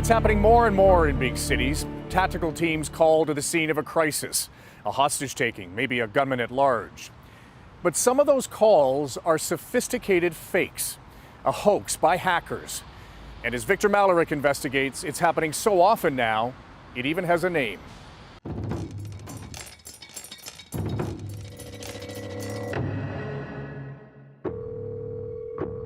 It's happening more and more in big cities. Tactical teams called to the scene of a crisis, a hostage taking, maybe a gunman at large. But some of those calls are sophisticated fakes, a hoax by hackers. And as Victor Malarek investigates, it's happening so often now, it even has a name.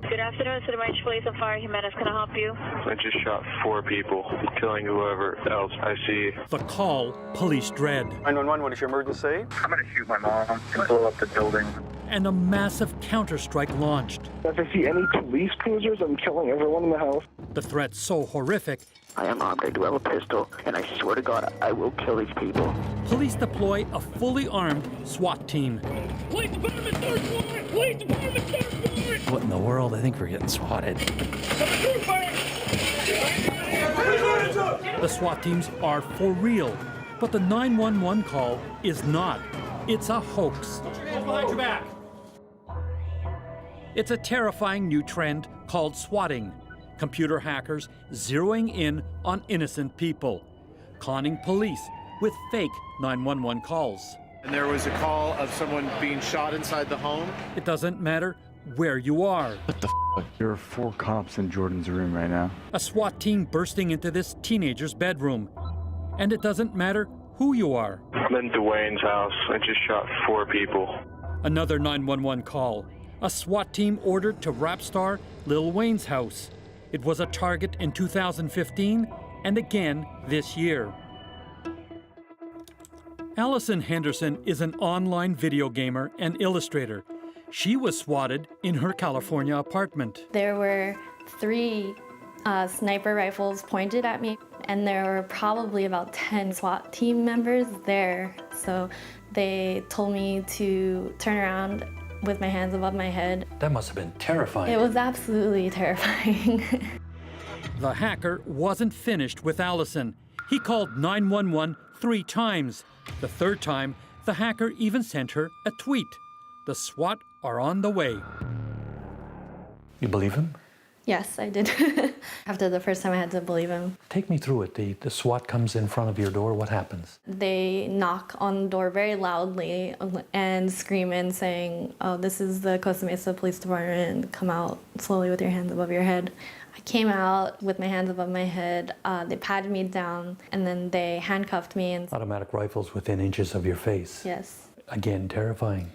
Good afternoon, City Range Police and Fire. Jimenez, can I help you? I just shot 4 people, killing whoever else I see. The call police dread. 911, what is your emergency? I'm gonna shoot my mom and blow up the building. And a massive counterstrike launched. If I see any police cruisers, I'm killing everyone in the house. The threat so horrific, I am armed, I do have a pistol, and I swear to God, I will kill these people. police deploy a fully armed SWAT team. Police department, third floor! Police department, third floor! What in the world? I think we're getting swatted. The SWAT teams are for real, but the 911 call is not. It's a hoax. Behind your back. It's a terrifying new trend called swatting. Computer hackers zeroing in on innocent people, conning police with fake 911 calls. And there was a call of someone being shot inside the home. It doesn't matter where you are. What the f? There are 4 cops in Jordan's room right now. A SWAT team bursting into this teenager's bedroom. And it doesn't matter who you are. I'm in Dwayne's house. I just shot 4 people. Another 911 call. A SWAT team ordered to rap star Lil Wayne's house. It was a target in 2015 and again this year. Allison Henderson is an online video gamer and illustrator. She was swatted in her California apartment. There were 3 sniper rifles pointed at me, and there were probably about 10 SWAT team members there. So they told me to turn around with my hands above my head. That must have been terrifying. It was absolutely terrifying. The hacker wasn't finished with Allison. He called 911 3 times. The 3rd time, the hacker even sent her a tweet. The SWAT are on the way. You believe him? Yes, I did. After the first time, I had to believe him. Take me through it. The SWAT comes in front of your door. What happens? They knock on the door very loudly and scream in saying, "Oh, this is the Costa Mesa Police Department. Come out slowly with your hands above your head." I came out with my hands above my head. They patted me down, and then they handcuffed me. And Automatic rifles within inches of your face. yes. Again, terrifying.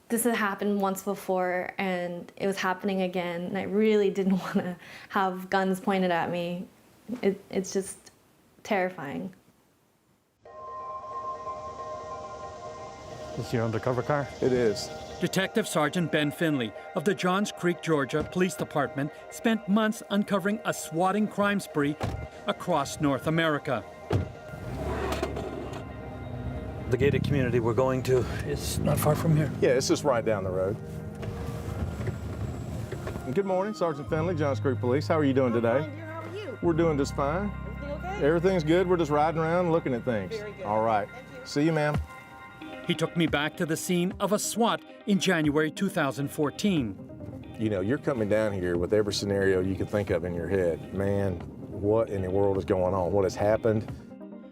This had happened once before, and it was happening again, and I really didn't want to have guns pointed at me. It's just terrifying. Is your undercover car? It is. Detective Sergeant Ben Finley of the Johns Creek, Georgia Police Department spent months uncovering a swatting crime spree across North America. The gated community we're going to is not far from here. Yeah, it's just right down the road. Good morning, Sergeant Finley, Johns Creek Police. How are you doing today? How are you? We're doing just fine. Everything okay? Everything's good. We're just riding around looking at things. Very good. All right. See you, ma'am. He took me back to the scene of a SWAT in January 2014. You know, you're coming down here with every scenario you can think of in your head. Man, what in the world is going on? What has happened?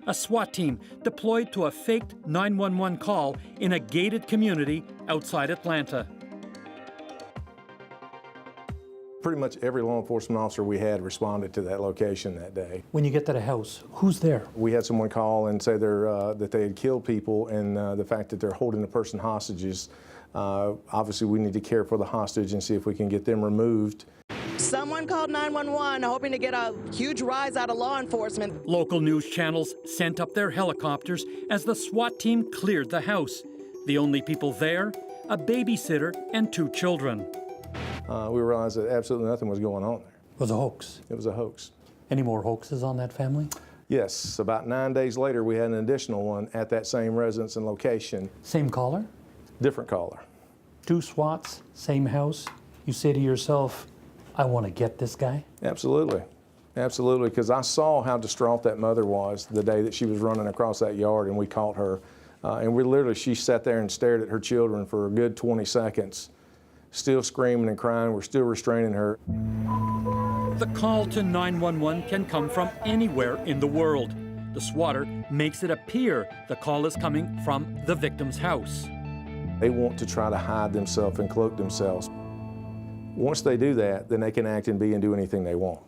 A SWAT team deployed to a faked 911 call in a gated community outside Atlanta. Pretty much every law enforcement officer we had responded to that location that day. When you get to the house, who's there? We had someone call and say that they had killed people, and the fact that they're holding the person hostages. Obviously, we need to care for the hostage and see if we can get them removed. Someone called 911 hoping to get a huge rise out of law enforcement. Local news channels sent up their helicopters as the SWAT team cleared the house. The only people there, a babysitter and 2 children. We realized that absolutely nothing was going on there. It was a hoax. It was a hoax. Any more hoaxes on that family? Yes, about 9 days later, we had an additional one at that same residence and location. Same caller? Different caller. 2 SWATs, same house. You say to yourself, I want to get this guy? Absolutely. Absolutely, because I saw how distraught that mother was the day that she was running across that yard, and we caught her. She sat there and stared at her children for a good 20 seconds, still screaming and crying. We're still restraining her. The call to 911 can come from anywhere in the world. The swatter makes it appear the call is coming from the victim's house. They want to try to hide themselves and cloak themselves. Once they do that, then they can act and be and do anything they want.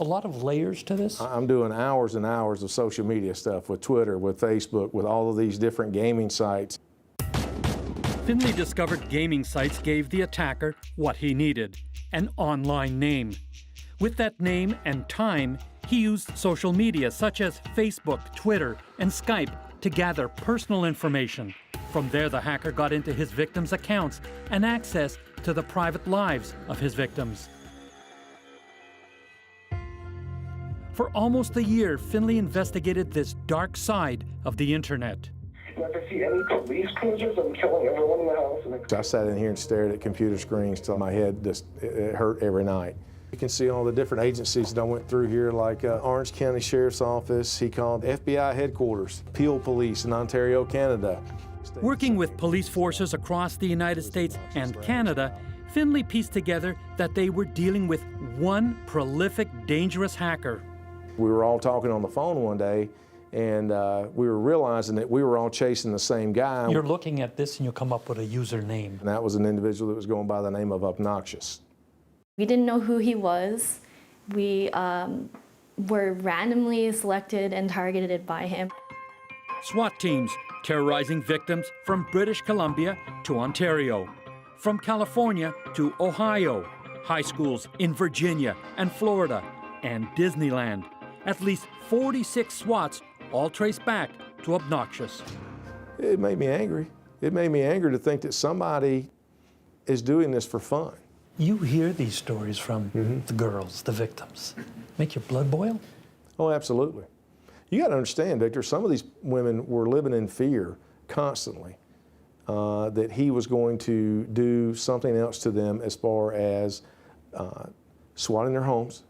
A lot of layers to this. I'm doing hours and hours of social media stuff with Twitter, with Facebook, with all of these different gaming sites. Thinly discovered gaming sites gave the attacker what he needed, an online name. With that name and time, he used social media such as Facebook, Twitter, and Skype to gather personal information. From there, the hacker got into his victims' accounts and access to the private lives of his victims. For almost a year, Finley investigated this dark side of the internet. If I see any police cruisers, I'm killing everyone in the house. I sat in here and stared at computer screens till my head just it hurt every night. You can see all the different agencies that I went through here, like Orange County Sheriff's Office. He called FBI headquarters, Peel Police in Ontario, Canada. Working with police forces across the United States and Canada, Finley pieced together that they were dealing with one prolific, dangerous hacker. We were all talking on the phone one day, and we were realizing that we were all chasing the same guy. You're looking at this and you come up with a username. And that was an individual that was going by the name of Obnoxious. We didn't know who he was. We were randomly selected and targeted by him. SWAT teams terrorizing victims from British Columbia to Ontario, from California to Ohio, high schools in Virginia and Florida, and Disneyland. At least 46 SWATs, all traced back to Obnoxious. It made me angry. It made me angry to think that somebody is doing this for fun. You hear these stories from the girls, the victims. Make your blood boil? Oh, absolutely. You got to understand, Victor, some of these women were living in fear constantly that he was going to do something else to them as far as swatting their homes,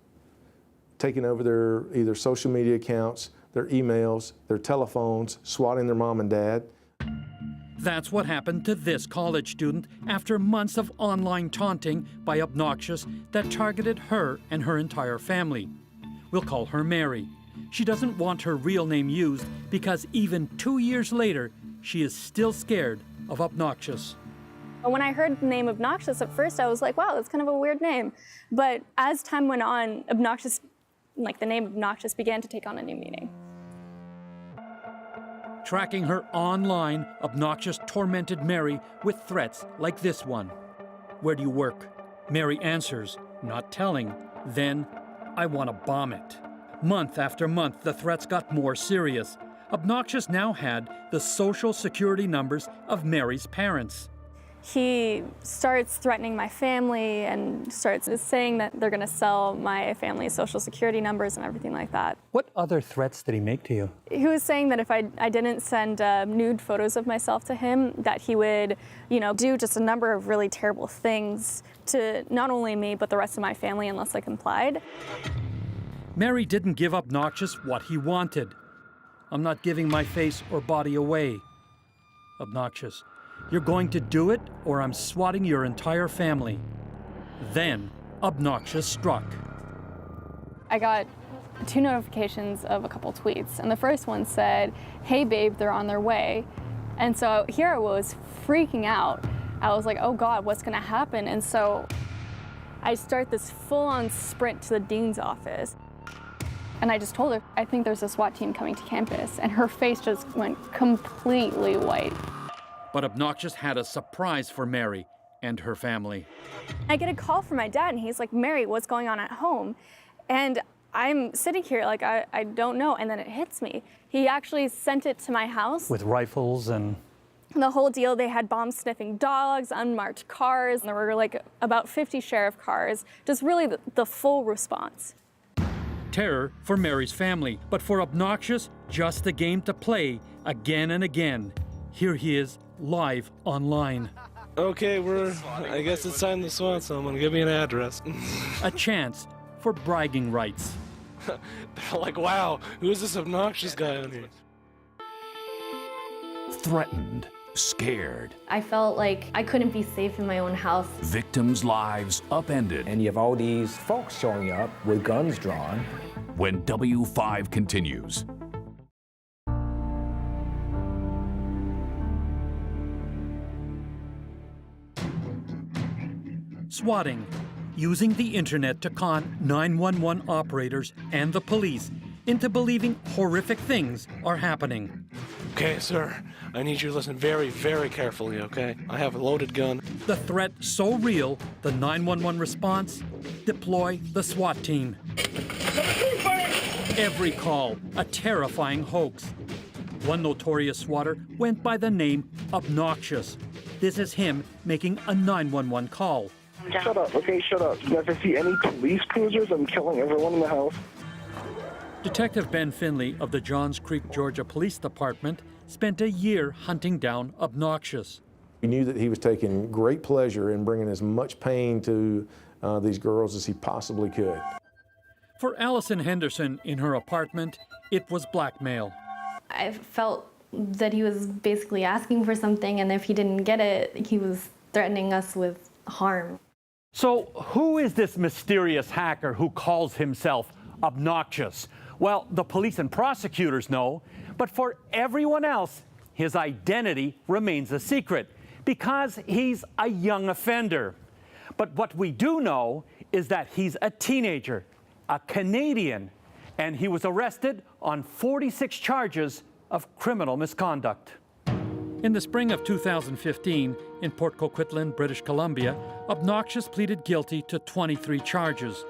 taking over their either social media accounts, their emails, their telephones, swatting their mom and dad. That's what happened to this college student after months of online taunting by Obnoxious that targeted her and her entire family. We'll call her Mary. She doesn't want her real name used because even 2 years later, she is still scared of Obnoxious. When I heard the name Obnoxious at first, I was like, wow, that's kind of a weird name. But as time went on, Obnoxious, like the name Obnoxious, began to take on a new meaning. Tracking her online, Obnoxious tormented Mary with threats like this one. Where do you work? Mary answers, not telling. Then, I want to bomb it. Month after month, the threats got more serious. Obnoxious now had the social security numbers of Mary's parents. He starts threatening my family and starts saying that they're going to sell my family's social security numbers and everything like that. What other threats did he make to you? He was saying that if I didn't send nude photos of myself to him, that he would, do just a number of really terrible things to not only me, but the rest of my family unless I complied. Mary didn't give Obnoxious what he wanted. I'm not giving my face or body away. Obnoxious, you're going to do it or I'm swatting your entire family. Then Obnoxious struck. I got 2 notifications of a couple tweets, and the first one said, hey babe, they're on their way. And so here I was freaking out. I was like, oh God, what's gonna happen? And so I start this full-on sprint to the dean's office. And I just told her, I think there's a SWAT team coming to campus, and her face just went completely white. But Obnoxious had a surprise for Mary and her family. I get a call from my dad, and he's like, Mary, what's going on at home? And I'm sitting here like, I don't know, and then it hits me. He actually sent it to my house. With rifles and... The whole deal, they had bomb-sniffing dogs, unmarked cars, and there were like about 50 sheriff cars, just really the full response. Terror for Mary's family, but for Obnoxious, just a game to play again and again. Here he is, live online. Okay, I guess it's time to swat someone. Give me an address. A chance for bragging rights. They're like, wow, who's this Obnoxious guy on here? Threatened, scared. I felt like I couldn't be safe in my own house. Victims' lives upended. And you have all these folks showing up with guns drawn. When W5 continues. Swatting, using the internet to con 911 operators and the police into believing horrific things are happening. Okay, sir. I need you to listen very, very carefully, okay? I have a loaded gun. The threat so real, the 911 response, deploy the SWAT team. Every call, a terrifying hoax. One notorious swatter went by the name Obnoxious. This is him making a 911 call. Shut up, okay, shut up. If I see any police cruisers, I'm killing everyone in the house. Detective Ben Finley of the Johns Creek, Georgia Police Department spent a year hunting down Obnoxious. We knew that he was taking great pleasure in bringing as much pain to these girls as he possibly could. For Allison Henderson in her apartment, it was blackmail. I felt that he was basically asking for something, and if he didn't get it, he was threatening us with harm. So who is this mysterious hacker who calls himself Obnoxious? Well, the police and prosecutors know, but for everyone else, his identity remains a secret because he's a young offender. But what we do know is that he's a teenager, a Canadian, and he was arrested on 46 charges of criminal misconduct. In the spring of 2015, in Port Coquitlam, British Columbia, Obnoxious pleaded guilty to 23 charges.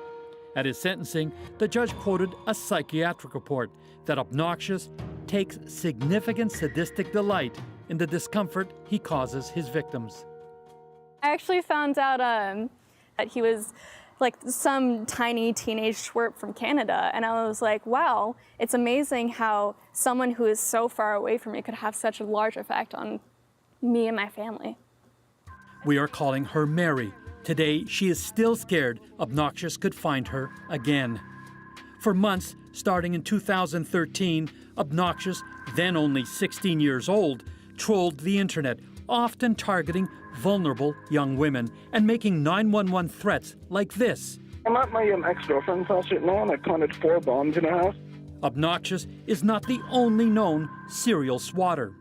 At his sentencing, the judge quoted a psychiatric report that Obnoxious takes significant sadistic delight in the discomfort he causes his victims. I actually found out that he was like some tiny teenage twerp from Canada, and I was like, wow, it's amazing how someone who is so far away from me could have such a large effect on me and my family. We are calling her Mary. Today, she is still scared Obnoxious could find her again. For months, starting in 2013, Obnoxious, then only 16 years old, trolled the internet, often targeting vulnerable young women and making 911 threats like this. I'm at my ex-girlfriend's house right now, and I planted 4 bombs in her house. Obnoxious is not the only known serial swatter.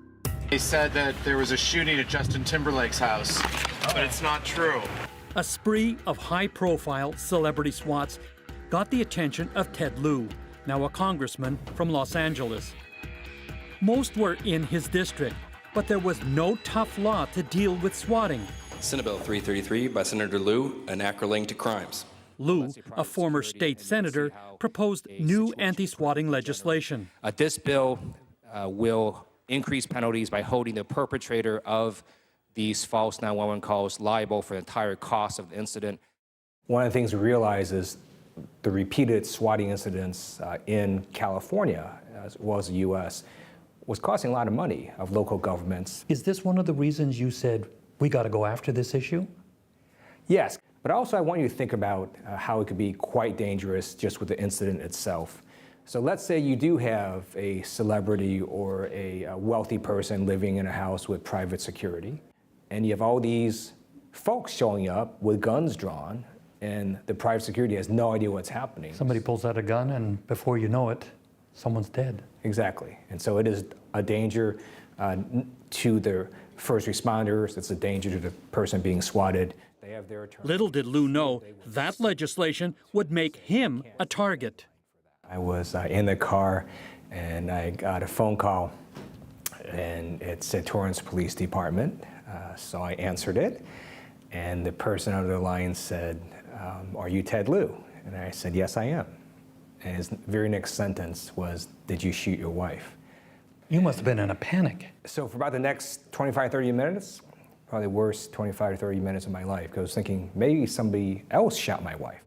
They said that there was a shooting at Justin Timberlake's house, but it's not true. A spree of high-profile celebrity swats got the attention of Ted Lieu, now a congressman from Los Angeles. Most were in his district, but there was no tough law to deal with swatting. Senate Bill 333 by Senator Lieu, an acronym to crimes. Lieu, a former state senator, proposed new anti-swatting legislation. This bill will increase penalties by holding the perpetrator of these false 911 calls liable for the entire cost of the incident. One of the things we realize is the repeated swatting incidents in California, as well as the U.S., was costing a lot of money of local governments. Is this one of the reasons you said, we got to go after this issue? Yes, but also I want you to think about how it could be quite dangerous just with the incident itself. So let's say you do have a celebrity or a wealthy person living in a house with private security, and you have all these folks showing up with guns drawn, and the private security has no idea what's happening. Somebody pulls out a gun, and before you know it, someone's dead. Exactly. And so it is a danger to the first responders. It's a danger to the person being swatted. They have their attorney. Little did Lieu know that legislation would make him a target. I was in the car, and I got a phone call, and it said Torrance Police Department. So I answered it, and the person on the line said, are you Ted Lieu? And I said, yes, I am. And his very next sentence was, did you shoot your wife? You must have been in a panic. So for about the next 25, 30 minutes, probably the worst 25 to 30 minutes of my life, because I was thinking maybe somebody else shot my wife.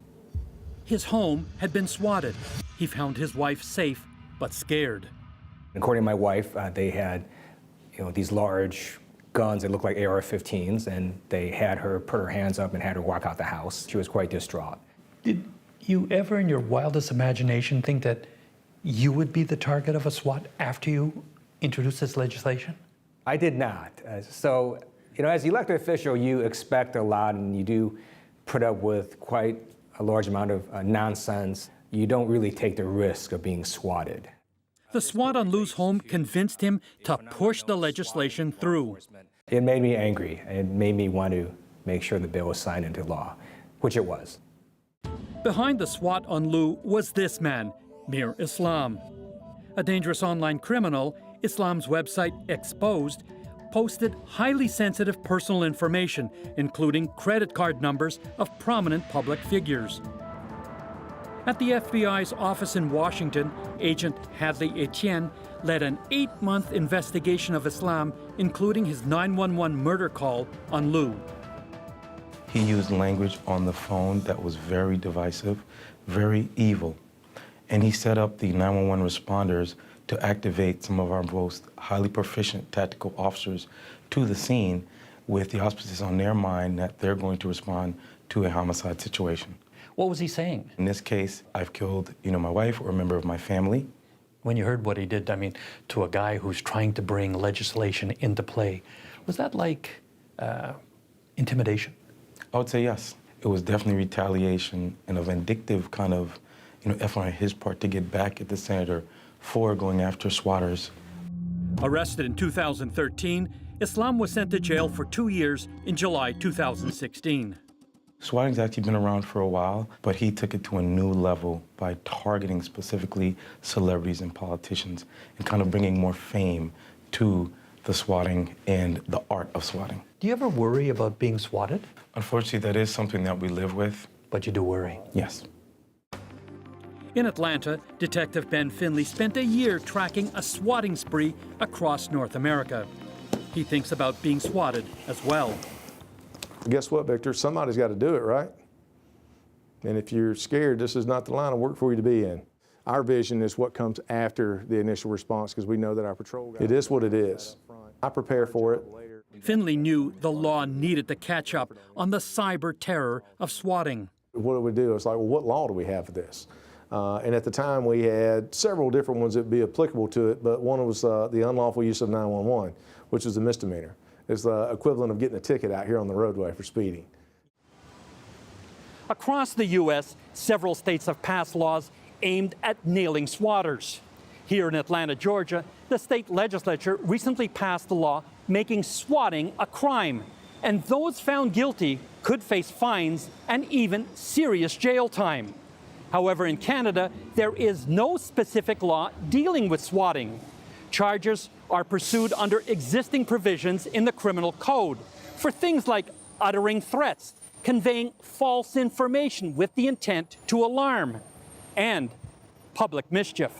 His home had been swatted. He found his wife safe, but scared. According to my wife, they had these large guns that looked like AR-15s, and they had her put her hands up and had her walk out the house. She was quite distraught. Did you ever in your wildest imagination think that you would be the target of a SWAT after you introduced this legislation? I did not. So, as an elected official, you expect a lot and you do put up with quite a large amount of nonsense. You don't really take the risk of being swatted. The SWAT on Lou's home convinced him to push the legislation through. It made me angry. It made me want to make sure the bill was signed into law, which it was. Behind the SWAT on Lou was this man, Mir Islam. A dangerous online criminal, Islam's website, Exposed, posted highly sensitive personal information, including credit card numbers of prominent public figures. At the FBI's office in Washington, Agent Hadley Etienne led an 8-month investigation of Islam, including his 911 murder call on Lou. He used language on the phone that was very divisive, very evil. And he set up the 911 responders to activate some of our most highly proficient tactical officers to the scene with the auspices on their mind that they're going to respond to a homicide situation. What was he saying? In this case, I've killed, my wife or a member of my family. When you heard what he did, to a guy who's trying to bring legislation into play, was that like intimidation? I would say yes. It was definitely retaliation and a vindictive kind of, effort on his part to get back at the senator for going after swatters. Arrested in 2013, Islam was sent to jail for 2 years in July 2016. Swatting's actually been around for a while, but he took it to a new level by targeting specifically celebrities and politicians and kind of bringing more fame to the swatting and the art of swatting. Do you ever worry about being swatted? Unfortunately, that is something that we live with. But you do worry? Yes. In Atlanta, Detective Ben Finley spent a year tracking a swatting spree across North America. He thinks about being swatted as well. Guess what, Victor? Somebody's got to do it, right? And if you're scared, this is not the line of work for you to be in. Our vision is what comes after the initial response, because we know that our patrol guys... It is what it is. I prepare for it. Finley knew the law needed to catch up on the cyber terror of swatting. What do we do? It's like, well, what law do we have for this? And at the time, we had several different ones that would be applicable to it, but one was the unlawful use of 911, which is a misdemeanor. It's the equivalent of getting a ticket out here on the roadway for speeding. Across the U.S., several states have passed laws aimed at nailing swatters. Here in Atlanta, Georgia, the state legislature recently passed a law making swatting a crime, and those found guilty could face fines and even serious jail time. However, in Canada, there is no specific law dealing with swatting. Charges are pursued under existing provisions in the criminal code for things like uttering threats, conveying false information with the intent to alarm, and public mischief.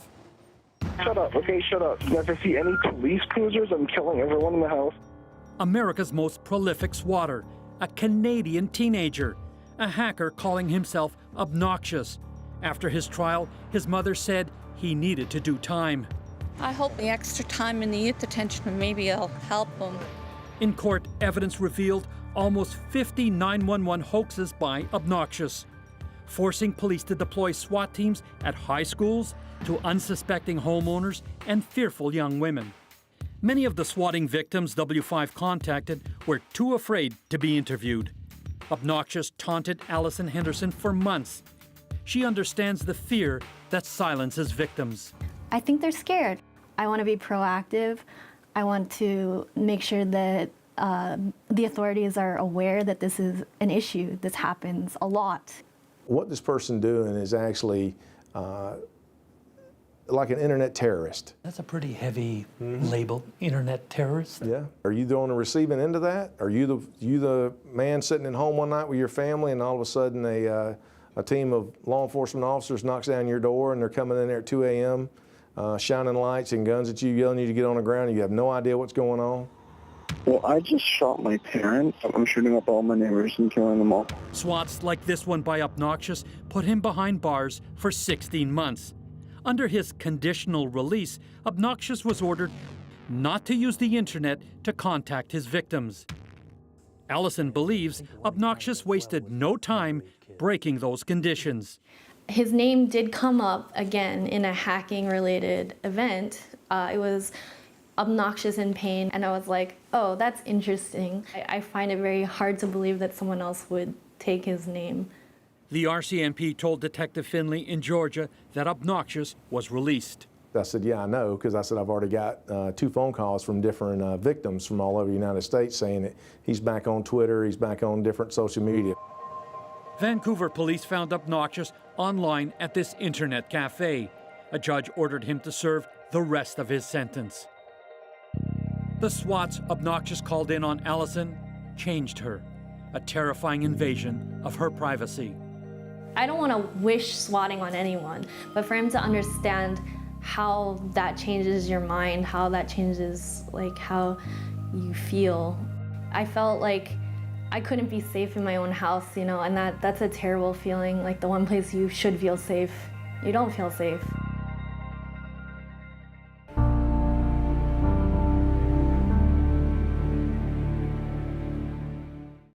Shut up, okay, shut up. If I see any police cruisers, I'm killing everyone in the house. America's most prolific swatter, a Canadian teenager, a hacker calling himself Obnoxious. After his trial, his mother said he needed to do time. I hope the extra time and the youth attention maybe it'll help him. In court, evidence revealed almost 50 911 hoaxes by Obnoxious, forcing police to deploy SWAT teams at high schools, to unsuspecting homeowners and fearful young women. Many of the swatting victims W5 contacted were too afraid to be interviewed. Obnoxious taunted Allison Henderson for months. She understands the fear that silences victims. I think they're scared. I want to be proactive. I want to make sure that the authorities are aware that this is an issue. This happens a lot. What this person doing is actually like an internet terrorist. That's a pretty heavy label, internet terrorist. Yeah. Are you on the receiving end of that? Are you the man sitting at home one night with your family and all of a sudden a team of law enforcement officers knocks down your door and they're coming in there at 2 a.m. Shining lights and guns at you, yelling you to get on the ground and you have no idea what's going on? Well, I just shot my parents. I'm shooting up all my neighbors and killing them all. Swats like this one by Obnoxious put him behind bars for 16 months. Under his conditional release, Obnoxious was ordered not to use the internet to contact his victims. Allison believes Obnoxious wasted no time breaking those conditions. His name did come up again in a hacking-related event. It was obnoxious in pain, and I was like, oh, that's interesting. I find it very hard to believe that someone else would take his name. The RCMP told Detective Finley in Georgia that Obnoxious was released. I said, yeah, I know, because I said I've already got 2 phone calls from different victims from all over the United States saying that he's back on Twitter, he's back on different social media. Vancouver police found Obnoxious online at this internet cafe. A judge ordered him to serve the rest of his sentence. The swats Obnoxious called in on Allison changed her, a terrifying invasion of her privacy. I don't want to wish swatting on anyone, but for him to understand how that changes your mind, how that changes like how you feel. I felt like I couldn't be safe in my own house, you know, and that's a terrible feeling. Like the one place you should feel safe, you don't feel safe.